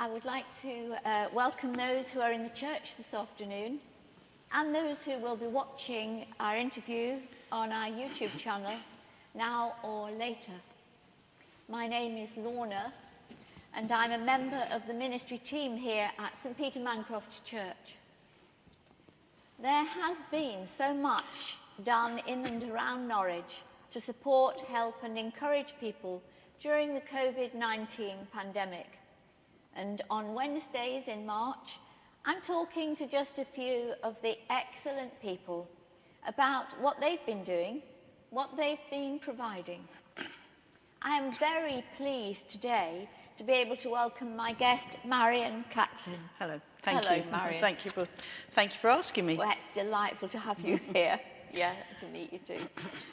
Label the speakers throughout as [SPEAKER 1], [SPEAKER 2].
[SPEAKER 1] I would like to welcome those who are in the church this afternoon and those who will be watching our interview on our YouTube channel now or later. My name is Lorna and I'm a member of the ministry team here at St Peter Mancroft Church. There has been so much done in and around Norwich to support, help and encourage people during the COVID-19 pandemic. And on Wednesdays in March, I'm talking to just a few of the excellent people about what they've been doing, what they've been providing. I am very pleased today to be able to welcome my guest, Marion Catlin.
[SPEAKER 2] Hello. Thank
[SPEAKER 1] you.
[SPEAKER 2] Hello,
[SPEAKER 1] Marion.
[SPEAKER 2] Thank you for asking me.
[SPEAKER 1] Well, it's delightful to have you here. Yeah, to meet you too.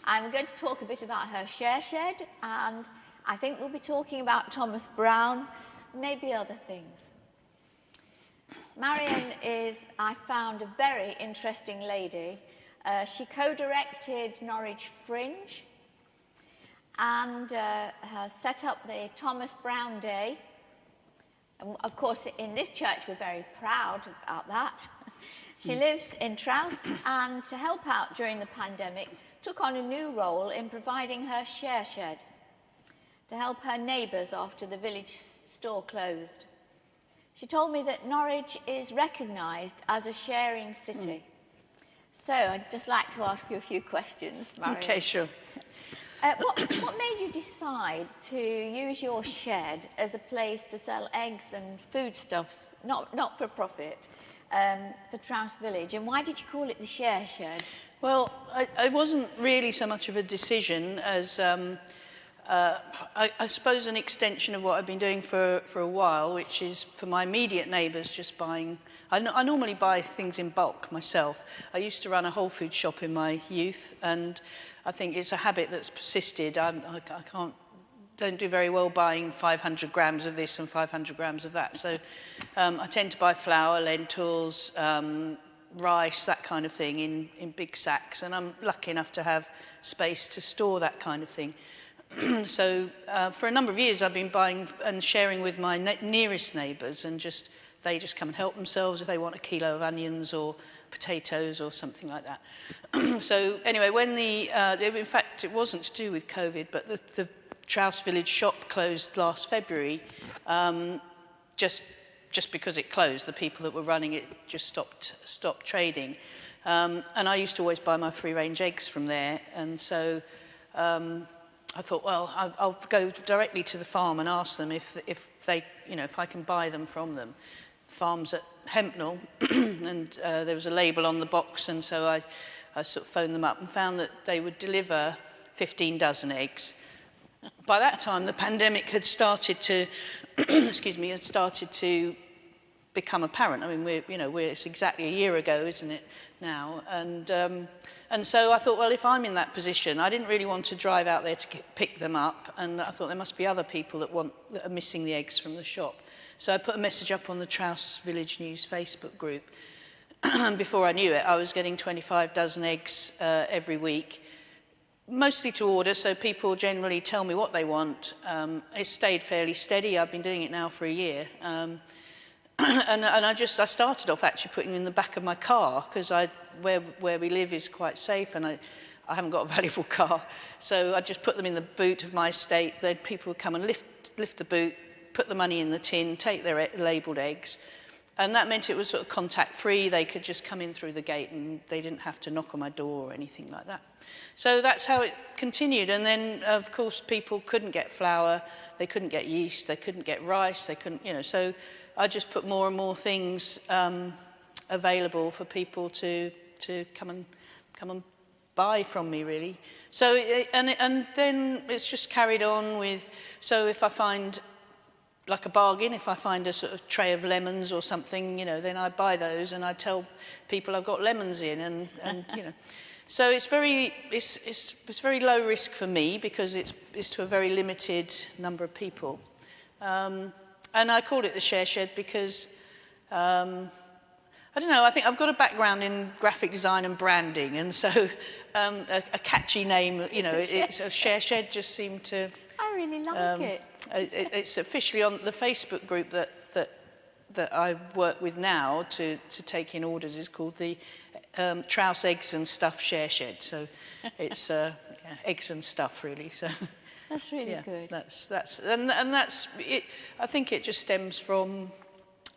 [SPEAKER 1] I'm going to talk a bit about her share shed, and I think we'll be talking about Thomas Browne, maybe other things. Marion is, I found, a very interesting lady. She co-directed Norwich Fringe and has set up the Thomas Browne Day. And of course, in this church, we're very proud about that. She lives in Trowse and, to help out during the pandemic, took on a new role in providing her share shed to help her neighbours after the village store closed. She told me that Norwich is recognised as a sharing city. So I'd just like to ask you a few questions, Marion.
[SPEAKER 2] Okay, sure.
[SPEAKER 1] What made you decide to use your shed as a place to sell eggs and foodstuffs, not for profit, for Trowse Village? And why did you call it the share shed?
[SPEAKER 2] Well, it wasn't really so much of a decision as I suppose an extension of what I've been doing for a while, which is for my immediate neighbours just buying. I normally buy things in bulk myself. I used to run a Whole Foods shop in my youth, and I think it's a habit that's persisted. I don't do very well buying 500 grams of this and 500 grams of that. So I tend to buy flour, lentils, rice, that kind of thing in big sacks, and I'm lucky enough to have space to store that kind of thing. So for a number of years I've been buying and sharing with my nearest neighbours, and they just come and help themselves if they want a kilo of onions or potatoes or something like that. So anyway, when in fact it wasn't to do with COVID, but the Trowse Village shop closed last February, just because it closed. The people that were running it just stopped trading, and I used to always buy my free-range eggs from there, and so I thought, well, I'll go directly to the farm and ask them if they, if I can buy them from them. Farm's at Hempnell, and there was a label on the box, and so I sort of phoned them up and found that they would deliver 15 dozen eggs. By that time, the pandemic had started to, become apparent. I mean, it's exactly a year ago, isn't it, now? And so I thought, well, if I'm in that position, I didn't really want to drive out there to pick them up, and I thought there must be other people that are missing the eggs from the shop. So I put a message up on the Trowse Village News Facebook group. Before I knew it, I was getting 25 dozen eggs every week, mostly to order, so people generally tell me what they want. It's stayed fairly steady. I've been doing it now for a year. And I started off actually putting them in the back of my car, because where we live is quite safe, and I haven't got a valuable car. So I just put them in the boot of my estate. Then people would come and lift the boot, put the money in the tin, take their labelled eggs. And that meant it was sort of contact-free. They could just come in through the gate, and they didn't have to knock on my door or anything like that. So that's how it continued. And then, of course, people couldn't get flour, they couldn't get yeast, they couldn't get rice, they couldn't, so I just put more and more things available for people to come and buy from me, really. So and then it's just carried on with. So if I find like a bargain, if I find a sort of tray of lemons or something, then I buy those and I tell people I've got lemons in, and So it's very low risk for me, because it's to a very limited number of people. And I called it the share shed because, I don't know, I think I've got a background in graphic design and branding, and so a catchy name, it's a share shed just seemed to...
[SPEAKER 1] I really like it.
[SPEAKER 2] It's officially on the Facebook group that that I work with now to take in orders is called the Trouse Eggs and Stuff Share Shed. So it's eggs and stuff, really. So
[SPEAKER 1] That's really
[SPEAKER 2] yeah,
[SPEAKER 1] good.
[SPEAKER 2] that's it. I think it just stems from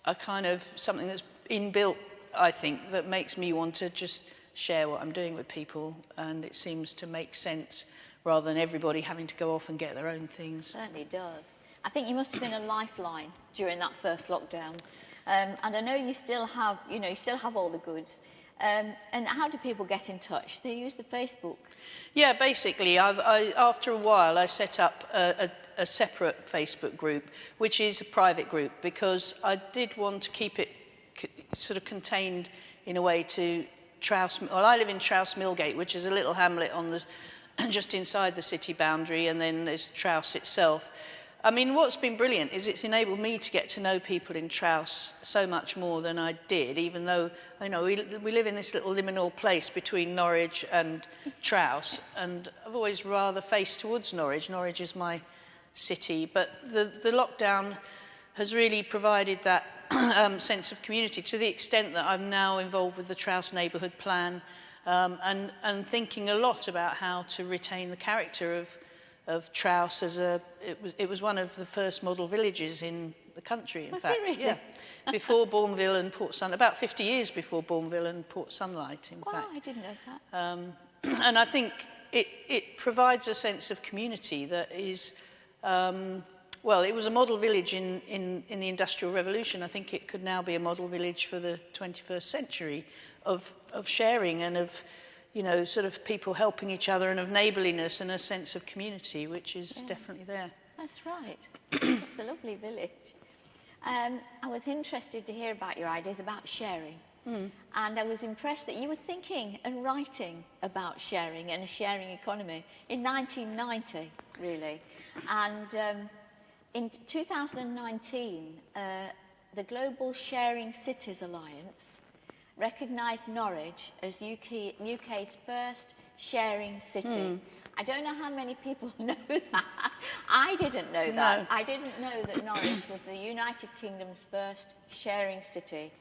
[SPEAKER 2] a kind of something that's inbuilt, I think, that makes me want to just share what I'm doing with people, and it seems to make sense rather than everybody having to go off and get their own things.
[SPEAKER 1] Certainly does. I think you must have been a lifeline during that first lockdown. And I know you still have, all the goods. And how do people get in touch? They use the Facebook?
[SPEAKER 2] Yeah, basically, after a while, I set up a separate Facebook group, which is a private group, because I did want to keep it sort of contained in a way to Trouse. Well, I live in Trouse Millgate, which is a little hamlet on the just inside the city boundary, and then there's Trouse itself. I mean, what's been brilliant is it's enabled me to get to know people in Trouse so much more than I did, even though, we live in this little liminal place between Norwich and Trouse, and I've always rather faced towards Norwich. Norwich is my city, but the lockdown has really provided that sense of community to the extent that I'm now involved with the Trouse neighbourhood plan, and thinking a lot about how to retain the character of Trouse as it was one of the first model villages in the country, in fact.
[SPEAKER 1] Really?
[SPEAKER 2] Yeah. Before Bourneville and Port Sunlight, about 50 years before Bourneville and Port Sunlight, in fact.
[SPEAKER 1] I didn't know that.
[SPEAKER 2] And I think it provides a sense of community that is, it was a model village in the Industrial Revolution. I think it could now be a model village for the 21st century of sharing and of, sort of people helping each other, and of neighbourliness and a sense of community, which is definitely there.
[SPEAKER 1] That's right. It's a lovely village. I was interested to hear about your ideas about sharing. And I was impressed that you were thinking and writing about sharing and a sharing economy in 1990, really. And in 2019, the Global Sharing Cities Alliance recognised Norwich as UK's first sharing city. I don't know how many people know that. I didn't know that.
[SPEAKER 2] No.
[SPEAKER 1] I didn't know that Norwich was the United Kingdom's first sharing city.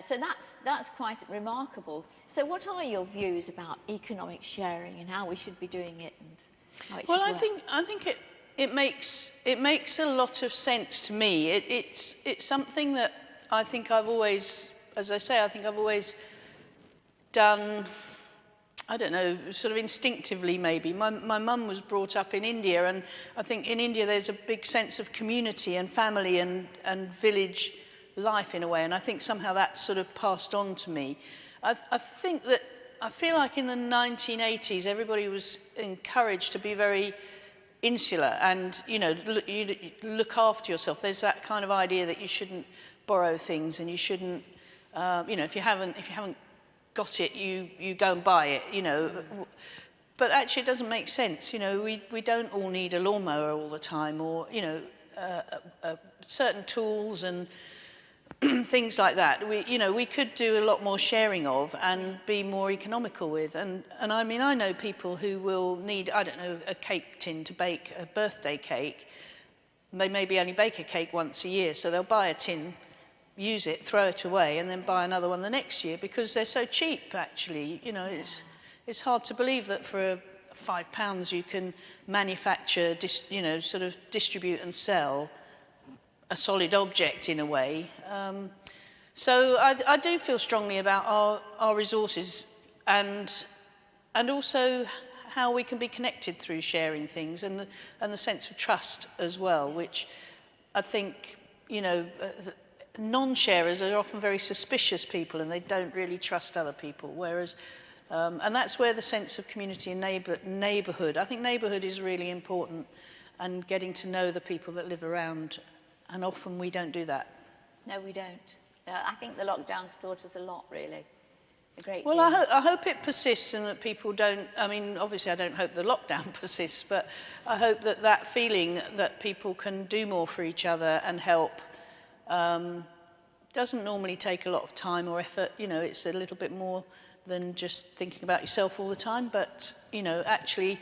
[SPEAKER 1] So that's quite remarkable. So what are your views about economic sharing and how we should be doing it and how it should work?
[SPEAKER 2] I think it makes a lot of sense to me. It's something that I think I've always, as I say, I think I've always done, I don't know, sort of instinctively maybe. My mum was brought up in India, and I think in India there's a big sense of community and family and village life in a way, and I think somehow that's sort of passed on to me. I think that, I feel like in the 1980s everybody was encouraged to be very insular and, you look after yourself. There's that kind of idea that you shouldn't borrow things, and you shouldn't, if you haven't got it, you go and buy it, But actually it doesn't make sense. We don't all need a lawnmower all the time, or, certain tools and things like that. We could do a lot more sharing of and be more economical with. And I mean, I know people who will need, I don't know, a cake tin to bake a birthday cake. They maybe only bake a cake once a year, so they'll buy a tin, use it, throw it away, and then buy another one the next year because they're so cheap, actually. It's hard to believe that for £5 you can manufacture, sort of distribute and sell a solid object in a way. So I do feel strongly about our resources and also how we can be connected through sharing things, and the sense of trust as well, which I think, non-sharers are often very suspicious people and they don't really trust other people, whereas and that's where the sense of community and neighbourhood, I think neighbourhood is really important, and getting to know the people that live around, and often we don't do that.
[SPEAKER 1] No, we don't. I think the lockdown's taught us a lot, really. A great
[SPEAKER 2] Well,
[SPEAKER 1] deal.
[SPEAKER 2] I hope it persists and that people don't, I mean, obviously I don't hope the lockdown persists, but I hope that feeling that people can do more for each other and help doesn't normally take a lot of time or effort. It's a little bit more than just thinking about yourself all the time, but, actually,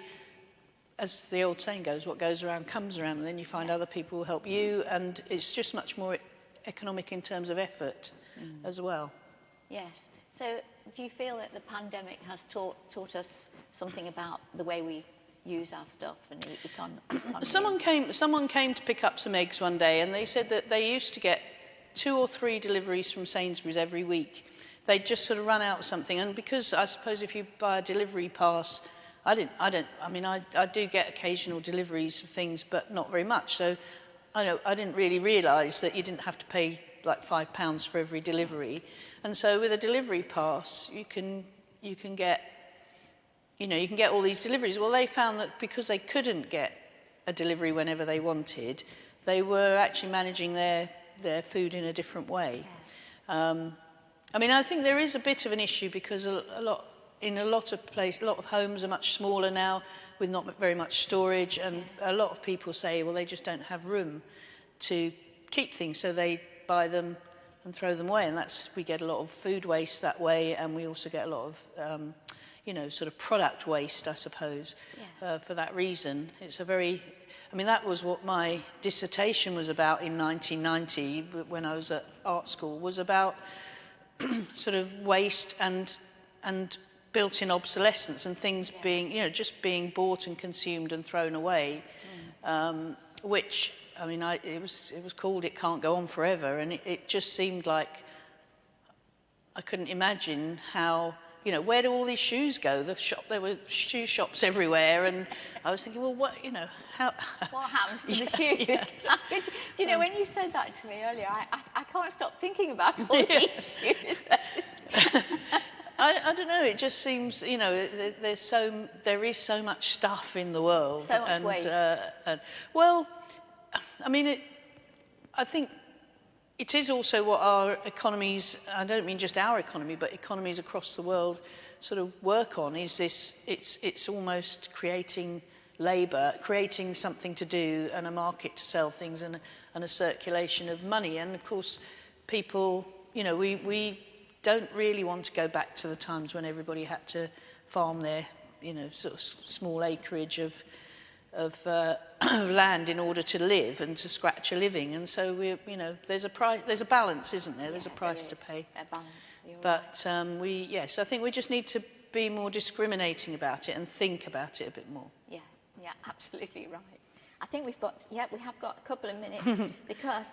[SPEAKER 2] as the old saying goes, what goes around comes around, and then you find other people who help you, and it's just much more economic in terms of effort as well.
[SPEAKER 1] Yes. So do you feel that the pandemic has taught us something about the way we use our stuff and economy?
[SPEAKER 2] Someone came to pick up some eggs one day, and they said that they used to get 2 or 3 deliveries from Sainsbury's every week. They'd just sort of run out of something, and because I suppose if you buy a delivery pass, I do get occasional deliveries of things, but not very much. So I didn't really realise that you didn't have to pay like £5 for every delivery. And so with a delivery pass, you can get all these deliveries. Well, they found that because they couldn't get a delivery whenever they wanted, they were actually managing their food in a different way. I think there is a bit of an issue because a lot of homes are much smaller now with not very much storage, and a lot of people say, well, they just don't have room to keep things, so they buy them and throw them away, and we get a lot of food waste that way, and we also get a lot of sort of product waste, I suppose, for that reason. That was what my dissertation was about in 1990 when I was at art school, was about sort of waste and built-in obsolescence and things being, just being bought and consumed and thrown away, which, it was called It Can't Go On Forever, and it just seemed like I couldn't imagine how, where do all these shoes go? There were shoe shops everywhere, and I was thinking, well, what
[SPEAKER 1] happens to the shoes? Yeah. When you said that to me earlier, I can't stop thinking about all these shoes.
[SPEAKER 2] I don't know. It just seems, there is so much stuff in the world.
[SPEAKER 1] So much waste.
[SPEAKER 2] I think it is also what our economies, I don't mean just our economy, but economies across the world sort of work on, is this, it's almost creating labour, creating something to do and a market to sell things and a circulation of money. And of course, people, we don't really want to go back to the times when everybody had to farm their, sort of small acreage of land in order to live and to scratch a living. And so there's a balance, isn't there? There's a price to pay.
[SPEAKER 1] A balance.
[SPEAKER 2] But I think we just need to be more discriminating about it and think about it a bit more.
[SPEAKER 1] Yeah, absolutely right. I think we have got a couple of minutes because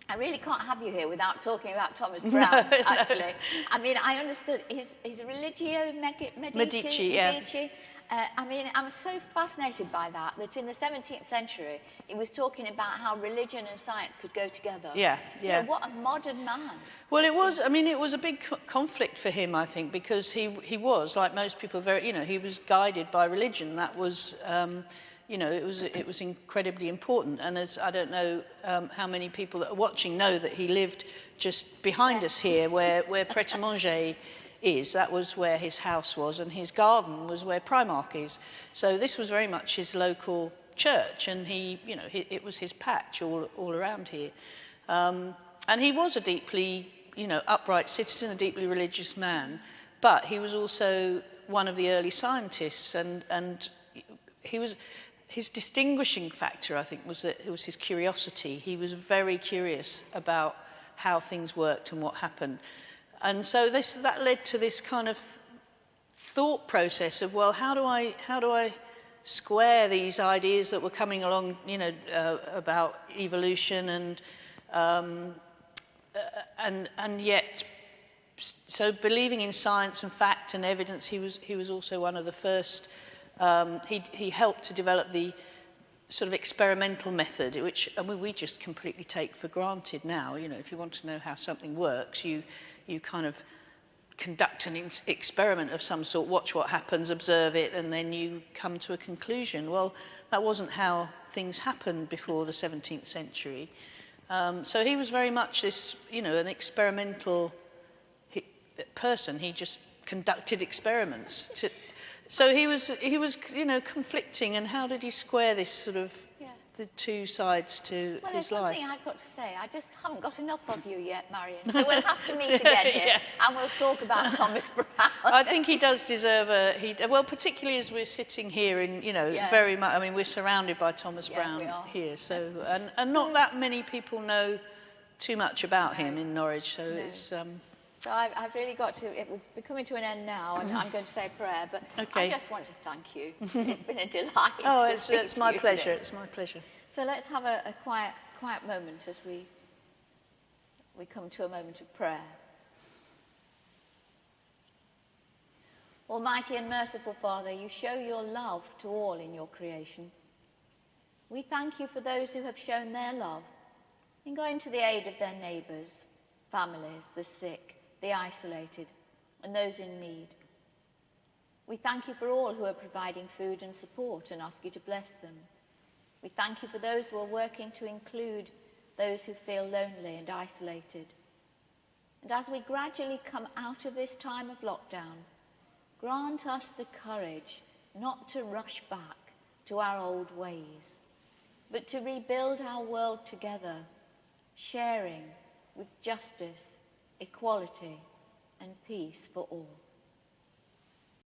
[SPEAKER 1] I really can't have you here without talking about Thomas Browne, actually. I understood his Religio Medici. I'm so fascinated by that in the 17th century, he was talking about how religion and science could go together.
[SPEAKER 2] Yeah.
[SPEAKER 1] What a modern man.
[SPEAKER 2] Well, it was a big conflict for him, I think, because he was, like most people, he was guided by religion. That was, it was incredibly important. And as I don't know how many people that are watching know that he lived just behind us here, where Pret-a-Manger is. That was where his house was, and his garden was where Primark is. So this was very much his local church, and it was his patch all around here. And he was a deeply, upright citizen, a deeply religious man, but he was also one of the early scientists, and his distinguishing factor, I think, was that it was his curiosity. He was very curious about how things worked and what happened. And so that led to this kind of thought process of, well, how do I square these ideas that were coming along, about evolution and yet, so believing in science and fact and evidence. He was also one of the first. He helped to develop the sort of experimental method, which we just completely take for granted now. If you want to know how something works, you kind of conduct an experiment of some sort, watch what happens, observe it, and then you come to a conclusion. Well, that wasn't how things happened before the 17th century. So he was very much this, an experimental person. He just conducted experiments. So he was, conflicting. And how did he square this sort of the two sides to his life?
[SPEAKER 1] Well, there's something I've got to say. I just haven't got enough of you yet, Marion. So we'll have to meet again here, and we'll talk about Thomas Browne.
[SPEAKER 2] I think he does deserve particularly as we're sitting here in, very much. We're surrounded by Thomas Browne
[SPEAKER 1] we are.
[SPEAKER 2] here. So and not that many people know too much about him in Norwich, so it's...
[SPEAKER 1] So I've really got to, we're coming to an end now, and I'm going to say a prayer, but
[SPEAKER 2] Okay.
[SPEAKER 1] I just want to thank you. It's been a delight.
[SPEAKER 2] Oh,
[SPEAKER 1] to
[SPEAKER 2] it's
[SPEAKER 1] speak to
[SPEAKER 2] my
[SPEAKER 1] you
[SPEAKER 2] pleasure.
[SPEAKER 1] today.
[SPEAKER 2] It's my pleasure.
[SPEAKER 1] So let's have a quiet moment as we come to a moment of prayer. Almighty and merciful Father, you show your love to all in your creation. We thank you for those who have shown their love in going to the aid of their neighbours, families, the sick, the isolated, and those in need. We thank you for all who are providing food and support and ask you to bless them. We thank you for those who are working to include those who feel lonely and isolated. And as we gradually come out of this time of lockdown, grant us the courage not to rush back to our old ways, but to rebuild our world together, sharing with justice, equality, and peace for all.